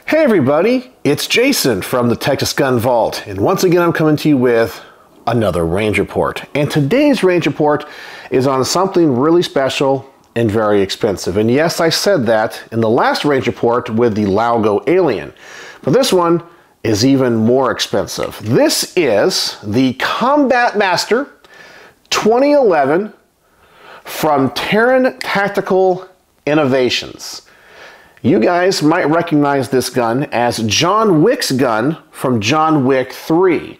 Hey everybody, it's Jason from the Texas Gun Vault, and once again I'm coming to you with another range report. And today's range report is on something really special and very expensive. And yes, I said that in the last range report with the Laugo Alien, but this one is even more expensive. This is the Combat Master 2011 from Taran Tactical Innovations. You guys might recognize this gun as John Wick's gun from John Wick 3.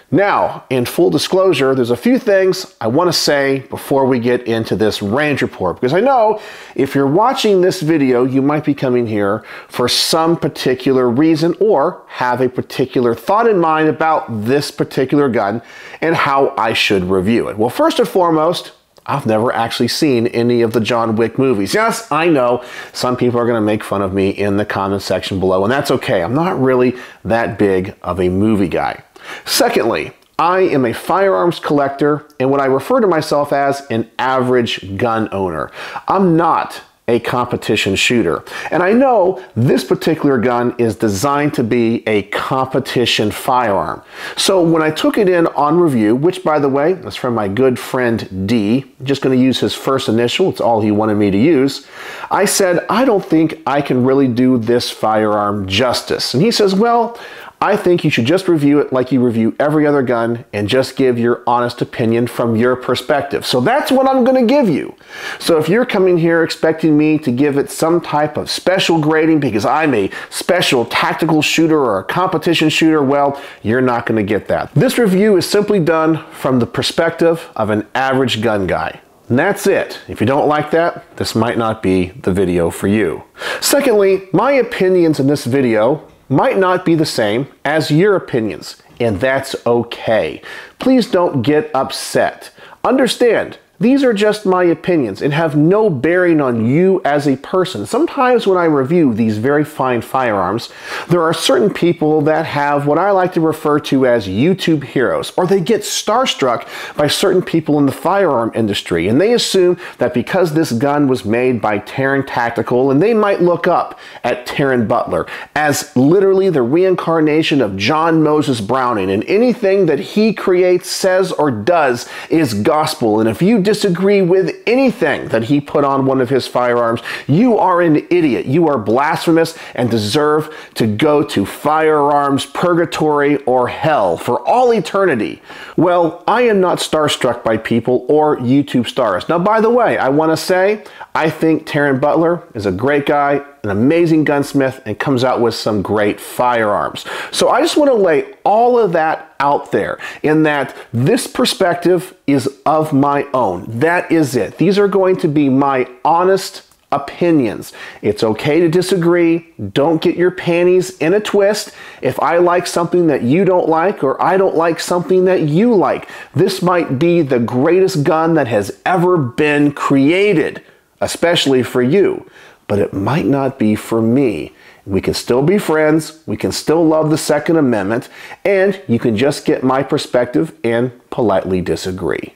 Now, in full disclosure, there's a few things I want to say before we get into this range report, because I know if you're watching this video, you might be coming here for some particular reason or have a particular thought in mind about this particular gun and how I should review it. Well, first and foremost, I've never actually seen any of the John Wick movies. Yes, I know some people are going to make fun of me in the comment section below, and that's okay. I'm not really that big of a movie guy. Secondly, I am a firearms collector and what I refer to myself as an average gun owner. I'm not a competition shooter. And I know this particular gun is designed to be a competition firearm. So when I took it in on review, which by the way, is from my good friend D, I'm just going to use his first initial, it's all he wanted me to use, I said, I don't think I can really do this firearm justice. And he says, well, I think you should just review it like you review every other gun and just give your honest opinion from your perspective. So that's what I'm going to give you. So if you're coming here expecting me to give it some type of special grading because I'm a special tactical shooter or a competition shooter, well, you're not going to get that. This review is simply done from the perspective of an average gun guy. And that's it. If you don't like that, this might not be the video for you. Secondly, my opinions in this video might not be the same as your opinions, and that's okay. Please don't get upset. Understand, these are just my opinions and have no bearing on you as a person. Sometimes when I review these very fine firearms, there are certain people that have what I like to refer to as YouTube heroes, or they get starstruck by certain people in the firearm industry, and they assume that because this gun was made by Taran Tactical, and they might look up at Taran Butler as literally the reincarnation of John Moses Browning, and anything that he creates, says, or does is gospel. And if you disagree with anything that he put on one of his firearms, you are an idiot. You are blasphemous and deserve to go to firearms purgatory or hell for all eternity. Well, I am not starstruck by people or YouTube stars. Now, by the way, I want to say I think Taran Butler is a great guy, an amazing gunsmith, and comes out with some great firearms. So I just want to lay all of that out there in that this perspective is of my own. That is it. These are going to be my honest opinions. It's okay to disagree. Don't get your panties in a twist. If I like something that you don't like, or I don't like something that you like, this might be the greatest gun that has ever been created, especially for you. But it might not be for me. We can still be friends, we can still love the Second Amendment, and you can just get my perspective and politely disagree.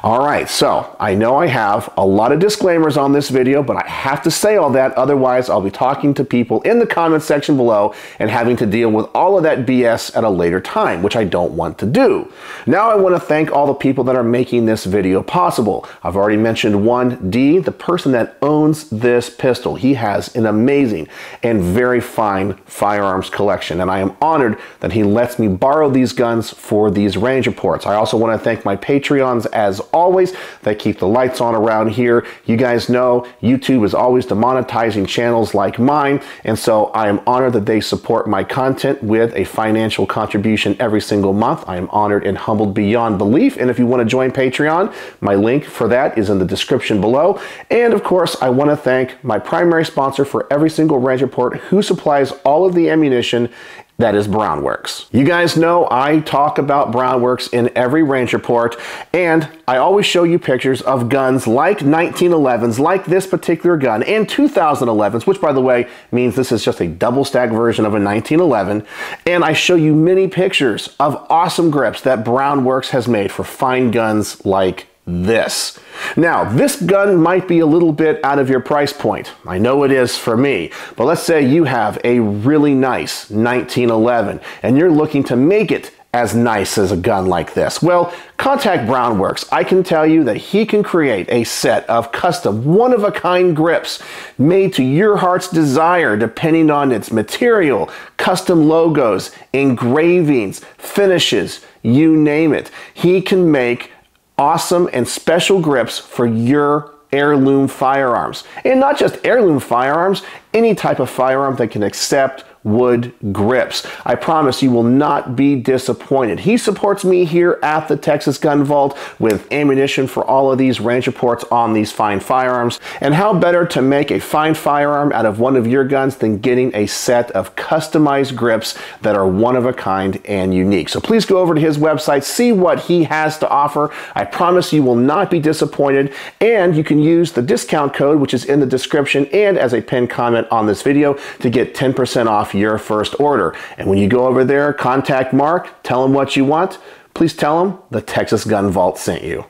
Alright, so I know I have a lot of disclaimers on this video, but I have to say all that, otherwise I'll be talking to people in the comment section below and having to deal with all of that BS at a later time, which I don't want to do. Now I want to thank all the people that are making this video possible. I've already mentioned one, D, the person that owns this pistol. He has an amazing and very fine firearms collection, and I am honored that he lets me borrow these guns for these range reports. I also want to thank my Patreons as always that keep the lights on around here. You guys know YouTube is always demonetizing channels like mine, and so I am honored that they support my content with a financial contribution every single month. I am honored and humbled beyond belief, and if you want to join Patreon, my link for that is in the description below. And of course, I want to thank my primary sponsor for every single range report, who supplies all of the ammunition. That is Brown Works. You guys know I talk about Brown Works in every range report, and I always show you pictures of guns like 1911s, like this particular gun, and 2011s, which by the way means this is just a double stack version of a 1911, and I show you many pictures of awesome grips that Brown Works has made for fine guns like this. Now, this gun might be a little bit out of your price point. I know it is for me, but let's say you have a really nice 1911 and you're looking to make it as nice as a gun like this. Well, contact Brownworks. I can tell you that he can create a set of custom, one-of-a-kind grips made to your heart's desire depending on its material, custom logos, engravings, finishes, you name it. He can make awesome and special grips for your heirloom firearms. And not just heirloom firearms, any type of firearm that can accept wood grips. I promise you will not be disappointed. He supports me here at the Texas Gun Vault with ammunition for all of these range reports on these fine firearms. And how better to make a fine firearm out of one of your guns than getting a set of customized grips that are one of a kind and unique. So please go over to his website, see what he has to offer. I promise you will not be disappointed, and you can use the discount code which is in the description and as a pinned comment on this video to get 10% off your first order. And when you go over there, contact Mark, tell him what you want. Please tell him the Texas Gun Vault sent you.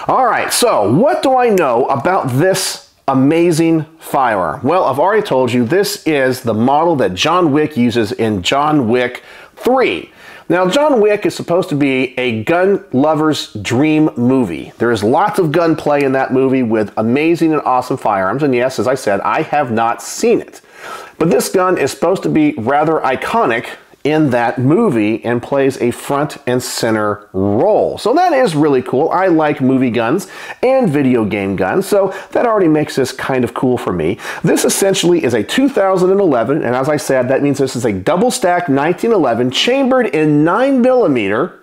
All right, so what do I know about this amazing firearm? Well, I've already told you this is the model that John Wick uses in John Wick 3. Now, John Wick is supposed to be a gun lover's dream movie. There is lots of gunplay in that movie with amazing and awesome firearms. And yes, as I said, I have not seen it. But this gun is supposed to be rather iconic in that movie and plays a front and center role. So that is really cool. I like movie guns and video game guns, so that already makes this kind of cool for me. This essentially is a 2011, and as I said, that means this is a double stack 1911 chambered in 9mm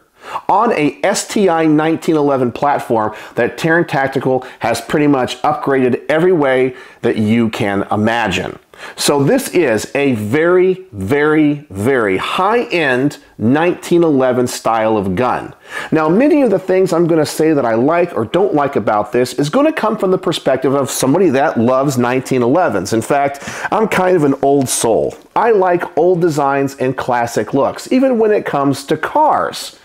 on a STI 1911 platform that Taran Tactical has pretty much upgraded every way that you can imagine. So this is a very, very, very high-end 1911 style of gun. Now, many of the things I'm going to say that I like or don't like about this is going to come from the perspective of somebody that loves 1911s. In fact, I'm kind of an old soul. I like old designs and classic looks, even when it comes to cars.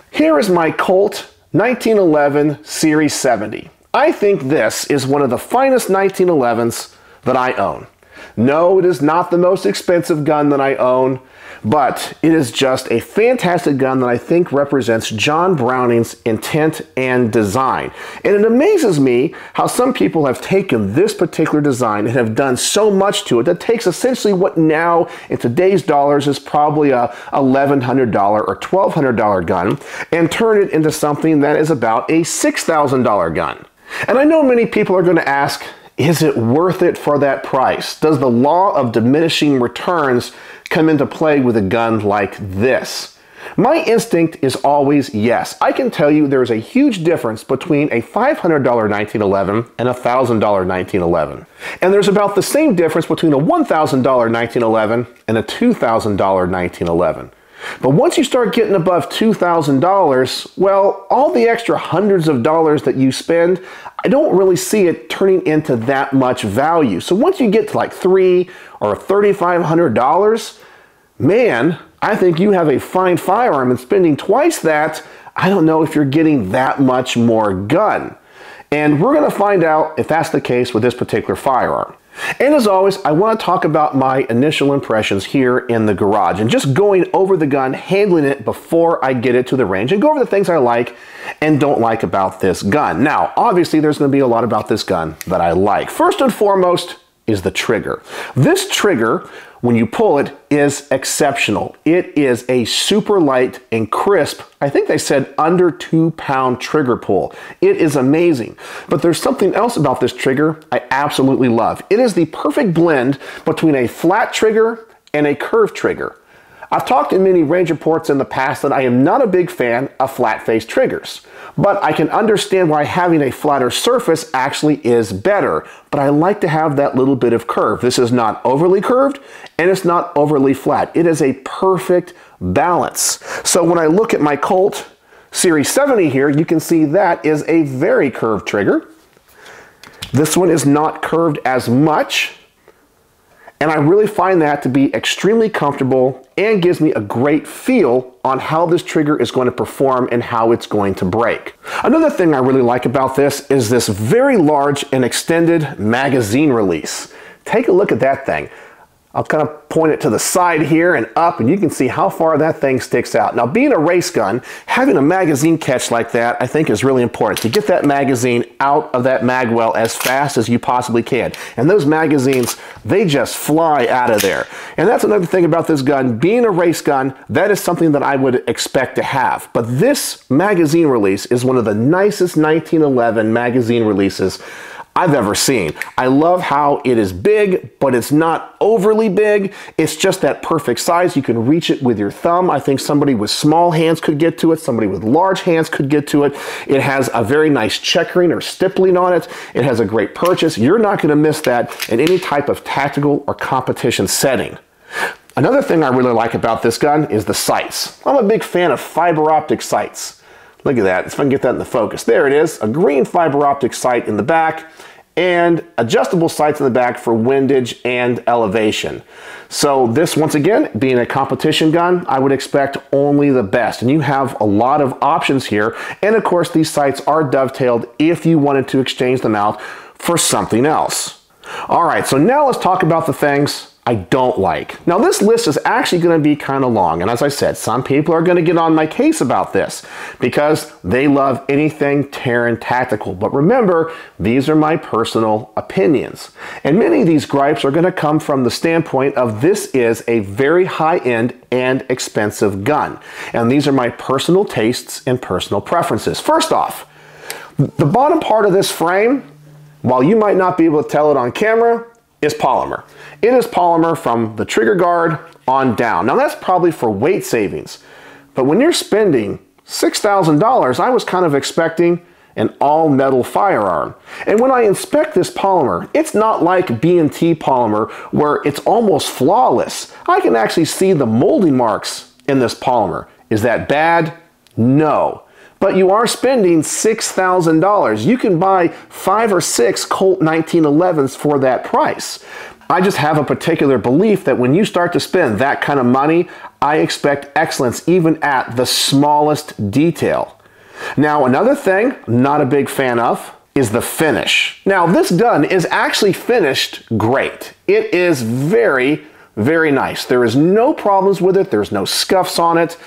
Here is my Colt 1911 Series 70. I think this is one of the finest 1911s that I own. No, it is not the most expensive gun that I own, but it is just a fantastic gun that I think represents John Browning's intent and design. And it amazes me how some people have taken this particular design and have done so much to it that takes essentially what now in today's dollars is probably a $1,100 or $1,200 gun and turn it into something that is about a $6,000 gun. And I know many people are going to ask, is it worth it for that price? Does the law of diminishing returns come into play with a gun like this? My instinct is always yes. I can tell you there's a huge difference between a $500 1911 and a $1,000 1911. And there's about the same difference between a $1,000 1911 and a $2,000 1911. But once you start getting above $2,000, well, all the extra hundreds of dollars that you spend, I don't really see it turning into that much value. So once you get to like $300 or $3,500, man, I think you have a fine firearm, and spending twice that, I don't know if you're getting that much more gun. And we're going to find out if that's the case with this particular firearm. And as always, I want to talk about my initial impressions here in the garage and just going over the gun, handling it before I get it to the range, and go over the things I like and don't like about this gun. Now, obviously, there's going to be a lot about this gun that I like. First and foremost is the trigger. This trigger, when you pull it, is exceptional. It is a super light and crisp, I think they said under 2-pound trigger pull. It is amazing. But there's something else about this trigger I absolutely love. It is the perfect blend between a flat trigger and a curved trigger. I've talked in many range reports in the past that I am not a big fan of flat-face triggers, but I can understand why having a flatter surface actually is better. But I like to have that little bit of curve. This is not overly curved and it's not overly flat. It is a perfect balance. So when I look at my Colt Series 70 here, you can see that is a very curved trigger. This one is not curved as much. And I really find that to be extremely comfortable and gives me a great feel on how this trigger is going to perform and how it's going to break. Another thing I really like about this is this very large and extended magazine release. Take a look at that thing. I'll kind of point it to the side here and up, and you can see how far that thing sticks out. Now, being a race gun, having a magazine catch like that, I think is really important to get that magazine out of that mag well as fast as you possibly can. And those magazines, they just fly out of there. And that's another thing about this gun. Being a race gun, that is something that I would expect to have. But this magazine release is one of the nicest 1911 magazine releases I've ever seen. I love how it is big, but it's not overly big. It's just that perfect size. You can reach it with your thumb. I think somebody with small hands could get to it. Somebody with large hands could get to it. It has a very nice checkering or stippling on it. It has a great purchase. You're not going to miss that in any type of tactical or competition setting. Another thing I really like about this gun is the sights. I'm a big fan of fiber optic sights. Look at that, if I can get that in the focus. There it is, a green fiber optic sight in the back and adjustable sights in the back for windage and elevation. So this, once again, being a competition gun, I would expect only the best. And you have a lot of options here. And of course, these sights are dovetailed if you wanted to exchange them out for something else. All right, so now let's talk about the things I don't like. Now this list is actually going to be kind of long, and as I said, some people are going to get on my case about this because they love anything Taran Tactical. But remember, these are my personal opinions. And many of these gripes are going to come from the standpoint of this is a very high-end and expensive gun. And these are my personal tastes and personal preferences. First off, the bottom part of this frame, while you might not be able to tell it on camera, is polymer. It is polymer from the trigger guard on down. Now that's probably for weight savings, but when you're spending $6,000, I was kind of expecting an all-metal firearm. And when I inspect this polymer, it's not like B&T polymer where it's almost flawless. I can actually see the molding marks in this polymer. Is that bad? No. But you are spending $6,000. You can buy 5 or 6 Colt 1911s for that price. I just have a particular belief that when you start to spend that kind of money, I expect excellence even at the smallest detail. Now, another thing I'm not a big fan of is the finish. Now, this gun is actually finished great. It is very, very nice. There is no problems with it. There's no scuffs on it.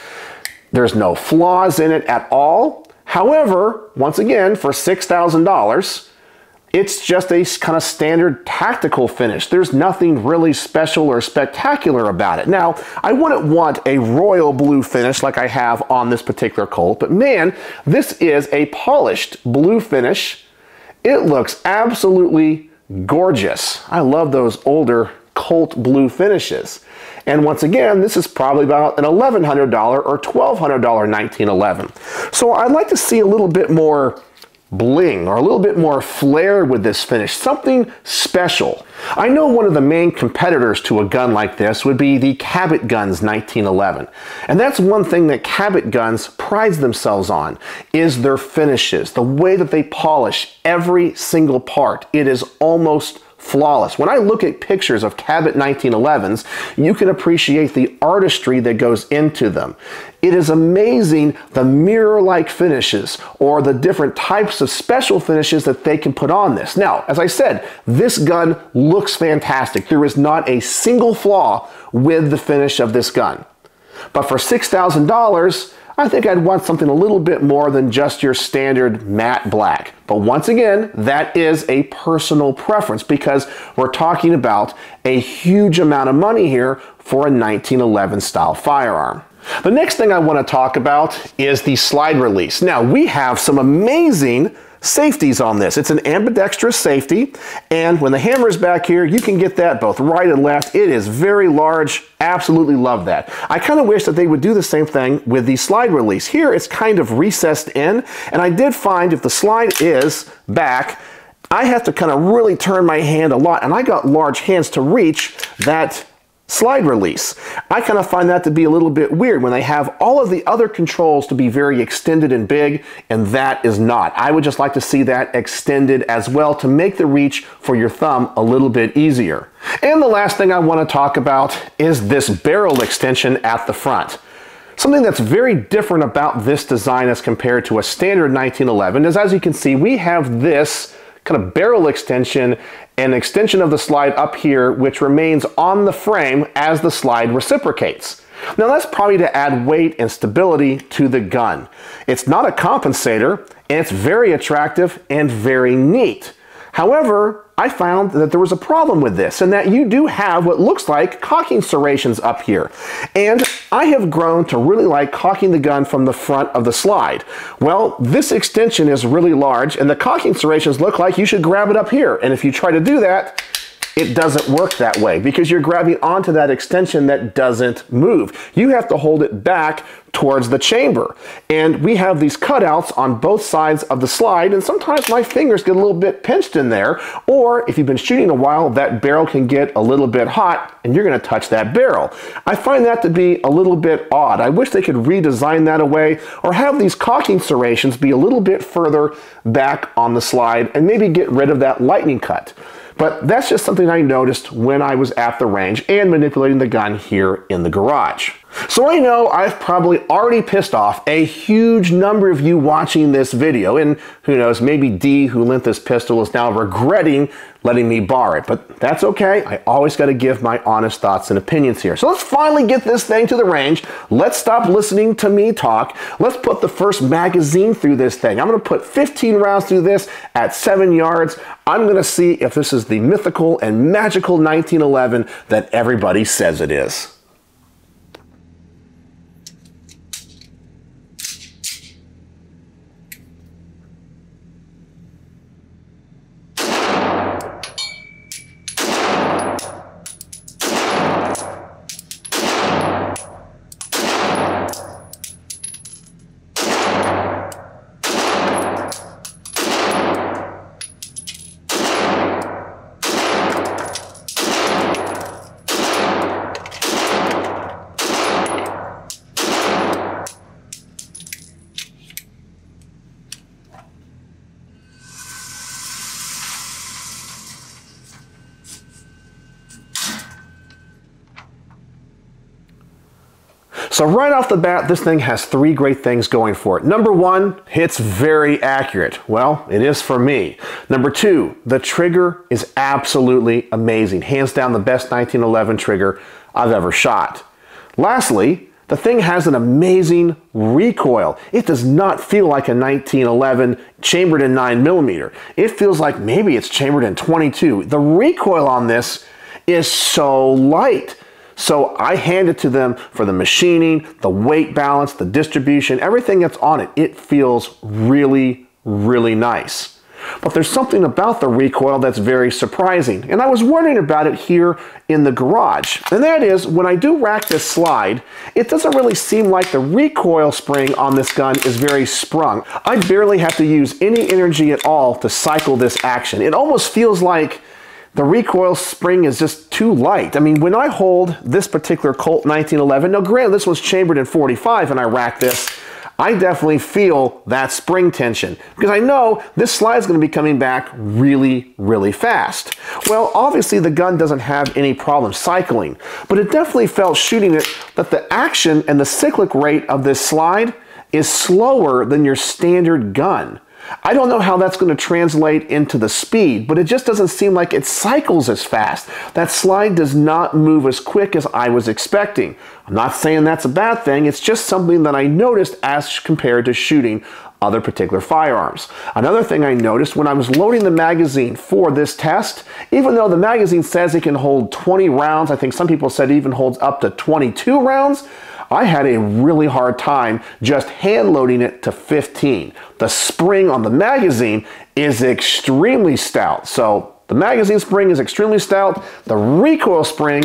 There's no flaws in it at all. However, once again, for $6,000, it's just a kind of standard tactical finish. There's nothing really special or spectacular about it. Now, I wouldn't want a royal blue finish like I have on this particular Colt, but man, this is a polished blue finish. It looks absolutely gorgeous. I love those older Colt blue finishes. And once again, this is probably about an $1,100 or $1,200 1911. So I'd like to see a little bit more bling or a little bit more flair with this finish, something special. I know one of the main competitors to a gun like this would be the Cabot Guns 1911. And that's one thing that Cabot Guns prides themselves on, is their finishes, the way that they polish every single part. It is almost flawless. When I look at pictures of Cabot 1911s, you can appreciate the artistry that goes into them. It is amazing the mirror-like finishes or the different types of special finishes that they can put on this. Now, as I said, this gun looks fantastic. There is not a single flaw with the finish of this gun. But for $6,000, I think I'd want something a little bit more than just your standard matte black. But once again, that is a personal preference because we're talking about a huge amount of money here for a 1911 style firearm. The next thing I want to talk about is the slide release. Now, we have some amazing safeties on this. It's an ambidextrous safety, and when the hammer is back here, you can get that both right and left. It is very large. Absolutely love that. I kind of wish that they would do the same thing with the slide release. Here, it's kind of recessed in, and I did find if the slide is back, I have to kind of really turn my hand a lot, and I got large hands to reach that slide release. I kind of find that to be a little bit weird when they have all of the other controls to be very extended and big, and that is not. I would just like to see that extended as well to make the reach for your thumb a little bit easier. And the last thing I want to talk about is this barrel extension at the front. Something that's very different about this design as compared to a standard 1911 is, as you can see, we have this kind of barrel extension and extension of the slide up here, which remains on the frame as the slide reciprocates. Now that's probably to add weight and stability to the gun. It's not a compensator, and it's very attractive and very neat. However, I found that there was a problem with this, and that you do have what looks like cocking serrations up here. And I have grown to really like cocking the gun from the front of the slide. Well, this extension is really large, and the cocking serrations look like you should grab it up here. And if you try to do that, it doesn't work that way because you're grabbing onto that extension that doesn't move. You have to hold it back towards the chamber. And we have these cutouts on both sides of the slide, and sometimes my fingers get a little bit pinched in there, or if you've been shooting a while, that barrel can get a little bit hot and you're going to touch that barrel. I find that to be a little bit odd. I wish they could redesign that away or have these cocking serrations be a little bit further back on the slide and maybe get rid of that lightning cut. But that's just something I noticed when I was at the range and manipulating the gun here in the garage. So I know I've probably already pissed off a huge number of you watching this video, and who knows, maybe D, who lent this pistol, is now regretting letting me borrow it, but that's okay. I always got to give my honest thoughts and opinions here. So let's finally get this thing to the range. Let's stop listening to me talk. Let's put the first magazine through this thing. I'm going to put 15 rounds through this at 7 yards. I'm going to see if this is the mythical and magical 1911 that everybody says it is. So right off the bat, this thing has three great things going for it. Number one, it's very accurate. Well, it is for me. Number two, the trigger is absolutely amazing. Hands down the best 1911 trigger I've ever shot. Lastly, the thing has an amazing recoil. It does not feel like a 1911 chambered in 9mm. It feels like maybe it's chambered in 22. The recoil on this is so light. So I hand it to them for the machining, the weight balance, the distribution, everything that's on it. It feels really, really nice. But there's something about the recoil that's very surprising, and I was wondering about it here in the garage. And that is, when I do rack this slide, it doesn't really seem like the recoil spring on this gun is very sprung. I barely have to use any energy at all to cycle this action. It almost feels like the recoil spring is just too light. I mean, when I hold this particular Colt 1911, now granted this was chambered in 45 and I rack this, I definitely feel that spring tension because I know this slide is going to be coming back really, really fast. Well, obviously the gun doesn't have any problem cycling, but it definitely felt shooting it that the action and the cyclic rate of this slide is slower than your standard gun. I don't know how that's going to translate into the speed, but it just doesn't seem like it cycles as fast. That slide does not move as quick as I was expecting. I'm not saying that's a bad thing, it's just something that I noticed as compared to shooting other particular firearms. Another thing I noticed when I was loading the magazine for this test, even though the magazine says it can hold 20 rounds, I think some people said it even holds up to 22 rounds, I had a really hard time just hand loading it to 15. The spring on the magazine is extremely stout. So the magazine spring is extremely stout. The recoil spring,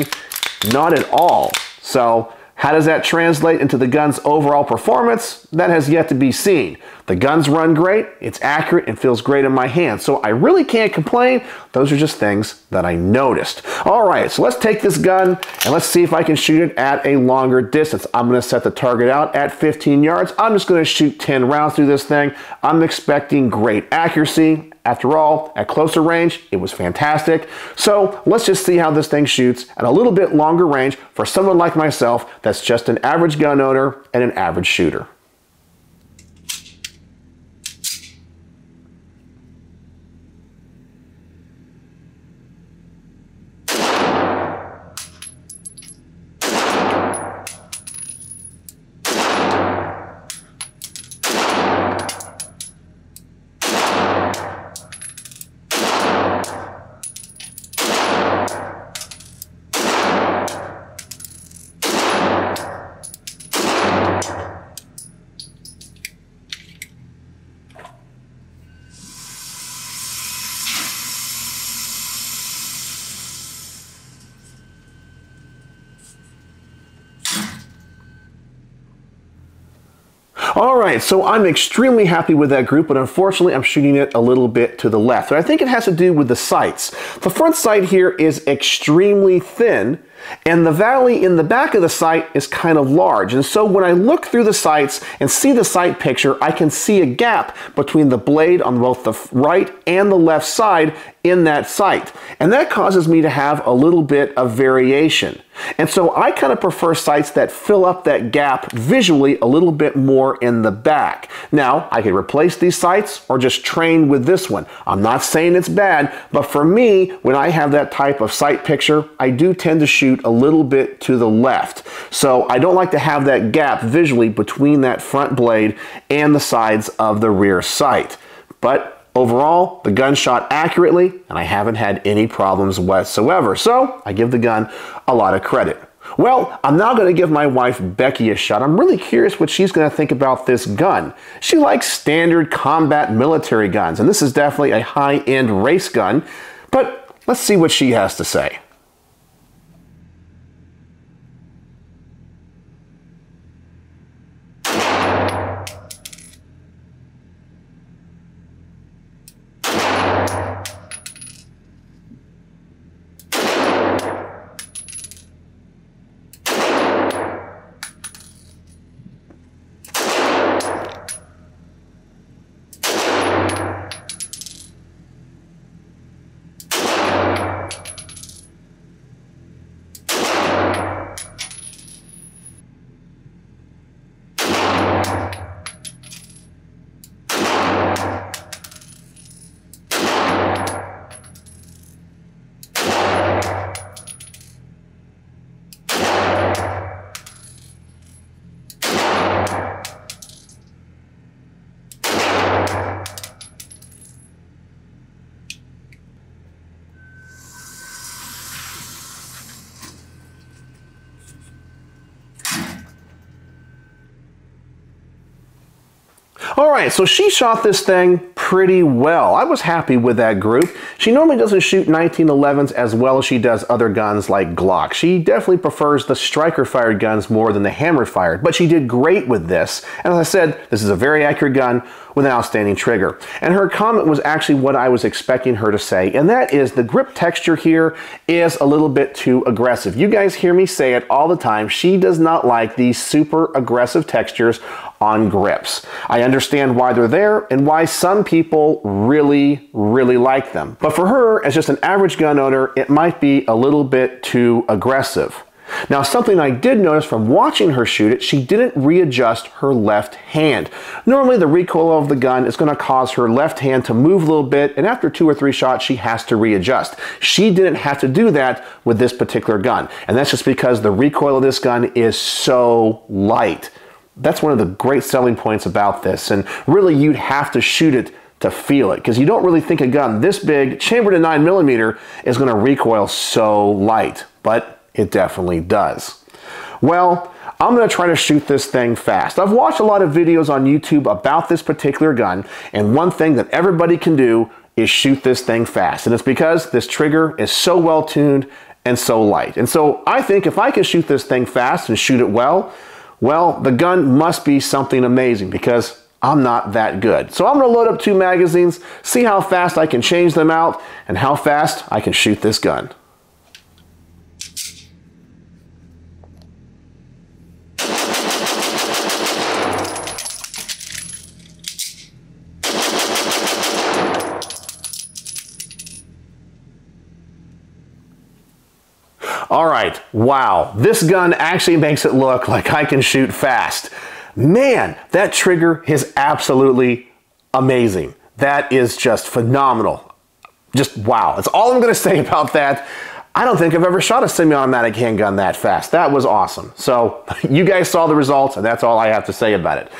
not at all. So How does that translate into the gun's overall performance? That has yet to be seen. The guns run great, it's accurate, and feels great in my hand, so I really can't complain. Those are just things that I noticed. All right, so let's take this gun and let's see if I can shoot it at a longer distance. I'm going to set the target out at 15 yards. I'm just going to shoot 10 rounds through this thing. I'm expecting great accuracy. After all, at closer range, it was fantastic. So let's just see how this thing shoots at a little bit longer range for someone like myself that's just an average gun owner and an average shooter. All right, so I'm extremely happy with that group, but unfortunately I'm shooting it a little bit to the left. And I think it has to do with the sights. The front sight here is extremely thin, and the valley in the back of the sight is kind of large. And so when I look through the sights and see the sight picture, I can see a gap between the blade on both the right and the left side in that sight. And that causes me to have a little bit of variation. And so I kind of prefer sights that fill up that gap visually a little bit more in the back. Now, I could replace these sights or just train with this one. I'm not saying it's bad, but for me, when I have that type of sight picture, I do tend to shoot a little bit to the left. So I don't like to have that gap visually between that front blade and the sides of the rear sight. But overall, the gun shot accurately, and I haven't had any problems whatsoever. So I give the gun a lot of credit. Well, I'm now going to give my wife Becky a shot. I'm really curious what she's going to think about this gun. She likes standard combat military guns, and this is definitely a high-end race gun. But let's see what she has to say. All right, so she shot this thing pretty well. I was happy with that group. She normally doesn't shoot 1911s as well as she does other guns like Glock. She definitely prefers the striker-fired guns more than the hammer-fired, but she did great with this. And as I said, this is a very accurate gun with an outstanding trigger. And her comment was actually what I was expecting her to say, and that is the grip texture here is a little bit too aggressive. You guys hear me say it all the time. She does not like these super aggressive textures on grips. I understand why they're there and why some people really like them. But for her, as just an average gun owner, it might be a little bit too aggressive. Now, something I did notice from watching her shoot it, she didn't readjust her left hand. Normally, the recoil of the gun is going to cause her left hand to move a little bit, and after 2 or 3 shots, she has to readjust. She didn't have to do that with this particular gun, and that's just because the recoil of this gun is so light. That's one of the great selling points about this, and really you'd have to shoot it to feel it, because you don't really think a gun this big, chambered in 9mm, is going to recoil so light, but it definitely does. Well, I'm going to try to shoot this thing fast. I've watched a lot of videos on YouTube about this particular gun, and one thing that everybody can do is shoot this thing fast, and it's because this trigger is so well tuned and so light. And so I think if I can shoot this thing fast and shoot it well, the gun must be something amazing because I'm not that good. So I'm going to load up 2 magazines, see how fast I can change them out, and how fast I can shoot this gun. All right, wow, this gun actually makes it look like I can shoot fast. Man, that trigger is absolutely amazing. That is just phenomenal. Just wow, that's all I'm gonna say about that. I don't think I've ever shot a semi-automatic handgun that fast. That was awesome. So you guys saw the results, and that's all I have to say about it.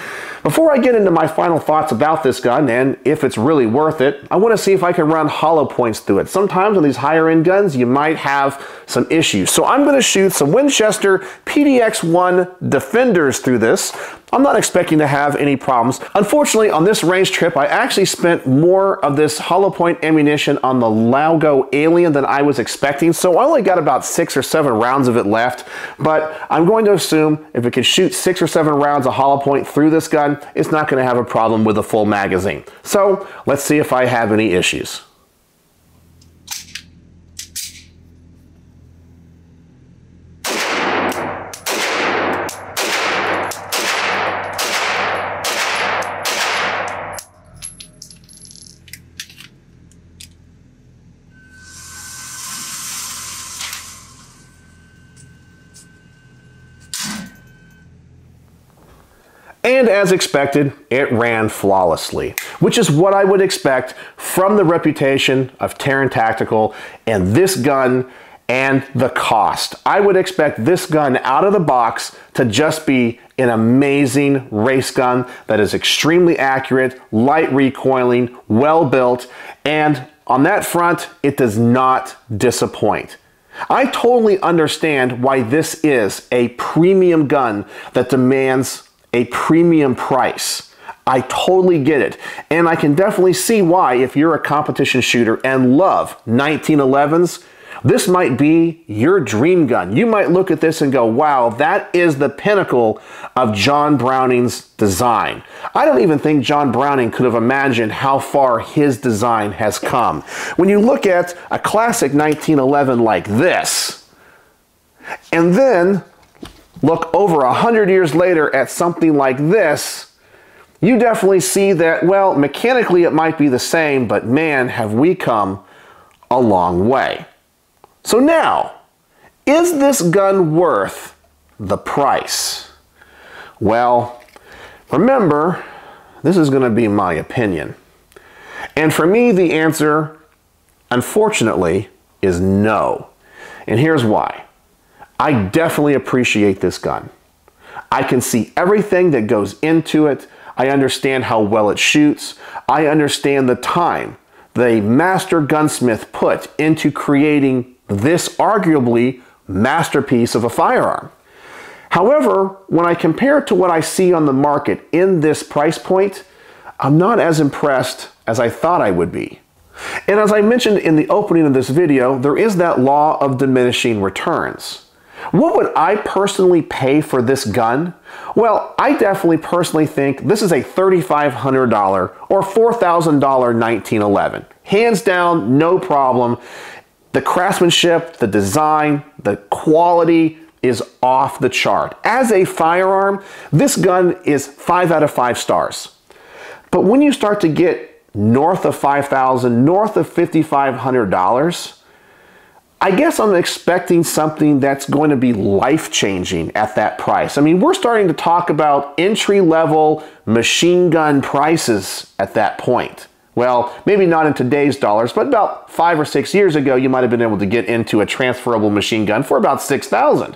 Before I get into my final thoughts about this gun and if it's really worth it, I want to see if I can run hollow points through it. Sometimes on these higher end guns, you might have some issues. So I'm going to shoot some Winchester PDX-1 Defenders through this. I'm not expecting to have any problems. Unfortunately, on this range trip, I actually spent more of this hollow point ammunition on the Laugo Alien than I was expecting, so I only got about 6 or 7 rounds of it left, but I'm going to assume if it can shoot 6 or 7 rounds of hollow point through this gun, it's not going to have a problem with a full magazine. So let's see if I have any issues. And as expected, it ran flawlessly, which is what I would expect from the reputation of Taran Tactical and this gun and the cost. I would expect this gun out of the box to just be an amazing race gun that is extremely accurate, light recoiling, well built, and on that front, it does not disappoint. I totally understand why this is a premium gun that demands a premium price. I totally get it. And I can definitely see why, if you're a competition shooter and love 1911s, this might be your dream gun. You might look at this and go, wow, that is the pinnacle of John Browning's design. I don't even think John Browning could have imagined how far his design has come. When you look at a classic 1911 like this, and then look over 100 years later at something like this, you definitely see that, well, mechanically it might be the same, but man, have we come a long way. So now, is this gun worth the price? Well, remember, this is going to be my opinion. And for me, the answer, unfortunately, is no. And here's why. I definitely appreciate this gun. I can see everything that goes into it. I understand how well it shoots. I understand the time the master gunsmith put into creating this arguably masterpiece of a firearm. However, when I compare it to what I see on the market in this price point, I'm not as impressed as I thought I would be. And as I mentioned in the opening of this video, there is that law of diminishing returns. What would I personally pay for this gun? Well, I definitely personally think this is a $3,500 or $4,000 1911. Hands down, no problem. The craftsmanship, the design, the quality is off the chart. As a firearm, this gun is 5 out of 5 stars. But when you start to get north of $5,000, north of $5,500, I guess I'm expecting something that's going to be life-changing at that price. I mean, we're starting to talk about entry-level machine gun prices at that point. Well, maybe not in today's dollars, but about 5 or 6 years ago, you might have been able to get into a transferable machine gun for about $6,000.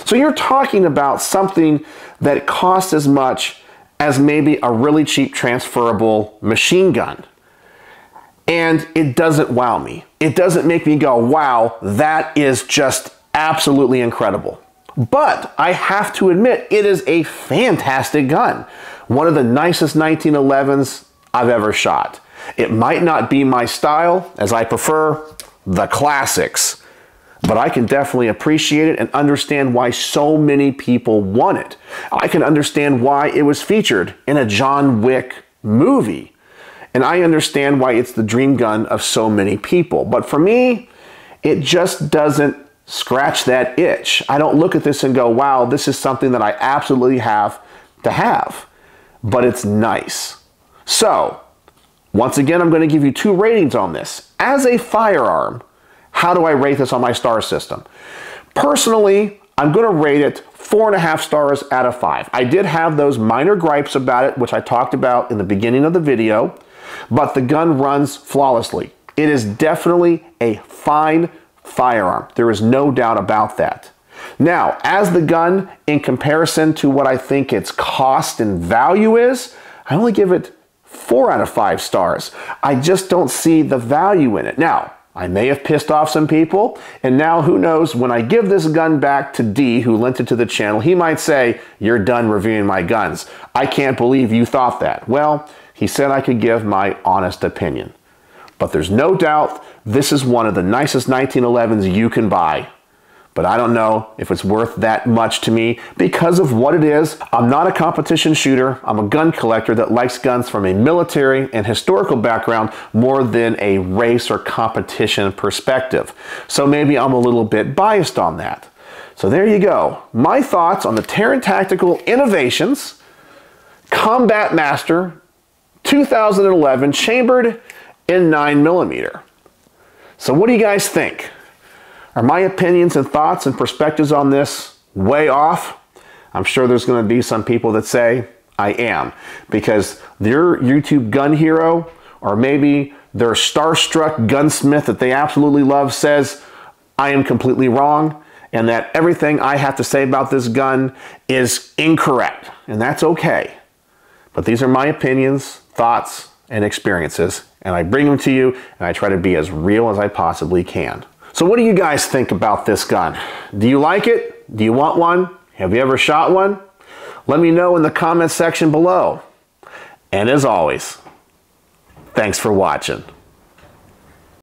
So you're talking about something that costs as much as maybe a really cheap transferable machine gun. And it doesn't wow me. It doesn't make me go, wow, that is just absolutely incredible. But I have to admit, it is a fantastic gun. One of the nicest 1911s I've ever shot. It might not be my style, as I prefer the classics. but I can definitely appreciate it and understand why so many people want it. I can understand why it was featured in a John Wick movie. And I understand why it's the dream gun of so many people. But for me, it just doesn't scratch that itch. I don't look at this and go, wow, this is something that I absolutely have to have. But it's nice. So, once again, I'm going to give you 2 ratings on this. As a firearm, how do I rate this on my star system? Personally, I'm going to rate it 4.5 stars out of 5. I did have those minor gripes about it, which I talked about in the beginning of the video, but the gun runs flawlessly. It is definitely a fine firearm. There is no doubt about that. Now, as the gun, in comparison to what I think its cost and value is, I only give it 4 out of 5 stars. I just don't see the value in it. Now, I may have pissed off some people, and now who knows, when I give this gun back to D, who lent it to the channel, he might say, you're done reviewing my guns. I can't believe you thought that. Well, he said I could give my honest opinion. But there's no doubt this is one of the nicest 1911s you can buy. But I don't know if it's worth that much to me because of what it is. I'm not a competition shooter. I'm a gun collector that likes guns from a military and historical background more than a race or competition perspective. So maybe I'm a little bit biased on that. So there you go. My thoughts on the Taran Tactical Innovations Combat Master 2011 chambered in 9mm. So what do you guys think? Are my opinions and thoughts and perspectives on this way off? I'm sure there's going to be some people that say I am, because their YouTube gun hero, or maybe their starstruck gunsmith that they absolutely love, says I am completely wrong and that everything I have to say about this gun is incorrect. And that's okay. But these are my opinions, thoughts, and experiences, and I bring them to you, and I try to be as real as I possibly can. So what do you guys think about this gun? Do you like it? Do you want one? Have you ever shot one? Let me know in the comments section below. And as always, thanks for watching.